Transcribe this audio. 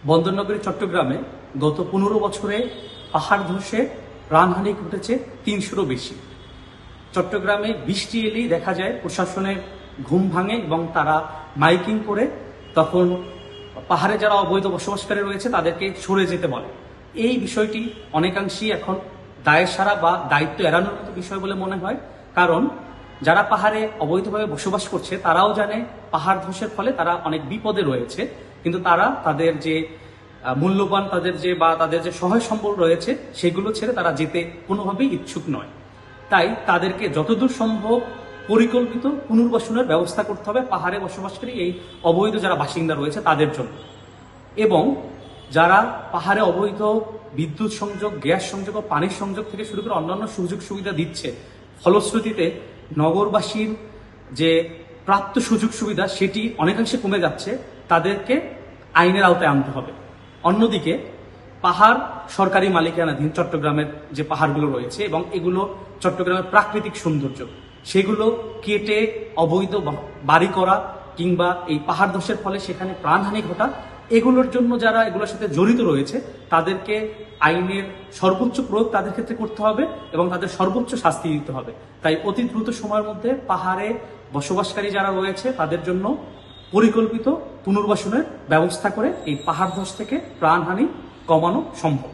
বন্দরনগরী চট্টগ্রামে গত 15 বছরে পাহাড় ধসে প্রাণহানি ঘটেছে 300-রও বেশি। চট্টগ্রামে বৃষ্টি এলেই দেখা যায় প্রশাসনের ঘুম ভাঙে এবং তারা মাইকিং করে তখন পাহাড়ে যারা অবৈধ বসবাসকারী রয়েছে তাদেরকে সরে যেতে বলে। এই বিষয়টি অনেকাংশেই এখন দায়সারা বা দায়িত্ব এড়ানোর মতো বিষয় বলে মনে হয়, কারণ যারা পাহাড়ে অবৈধভাবে বসবাস করছে তারাও জানে পাহাড় ধসের ফলে তারা অনেক বিপদে রয়েছে, কিন্তু তারা তাদের যে মূল্যবান তাদের যে সহায় সম্বল রয়েছে সেগুলো ছেড়ে তারা যেতে কোনোভাবেই ইচ্ছুক নয়। তাই তাদেরকে যতদূর সম্ভব পরিকল্পিত পুনর্বাসনের ব্যবস্থা করতে হবে পাহাড়ে বসবাসকারী এই অবৈধ যারা বাসিন্দা রয়েছে তাদের জন্য। এবং যারা পাহাড়ে অবৈধ বিদ্যুৎ সংযোগ, গ্যাস সংযোগ ও পানির সংযোগ থেকে শুরু করে অন্যান্য সুযোগ সুবিধা দিচ্ছে, ফলশ্রুতিতে নগরবাসীর যে প্রাপ্ত সুযোগ সুবিধা সেটি অনেকাংশে কমে যাচ্ছে, তাদেরকে আইনের আওতায় আনতে হবে। অন্যদিকে পাহাড় সরকারি মালিকানাধীন চট্টগ্রামের যে পাহাড়গুলো রয়েছে এবং এগুলো চট্টগ্রামের প্রাকৃতিক সৌন্দর্য, সেগুলো কেটে অবৈধ বাড়ি করা কিংবা এই পাহাড় ধসের ফলে সেখানে প্রাণহানি ঘটা, এগুলোর জন্য যারা এগুলোর সাথে জড়িত রয়েছে তাদেরকে আইনের সর্বোচ্চ প্রয়োগ তাদের ক্ষেত্রে করতে হবে এবং তাদের সর্বোচ্চ শাস্তি দিতে হবে। তাই অতি দ্রুত সময়ের মধ্যে পাহাড়ে বসবাসকারী যারা রয়েছে তাদের জন্য পরিকল্পিত পুনর্বাসনের ব্যবস্থা করে এই পাহাড় ধস থেকে প্রাণহানি কমানো সম্ভব।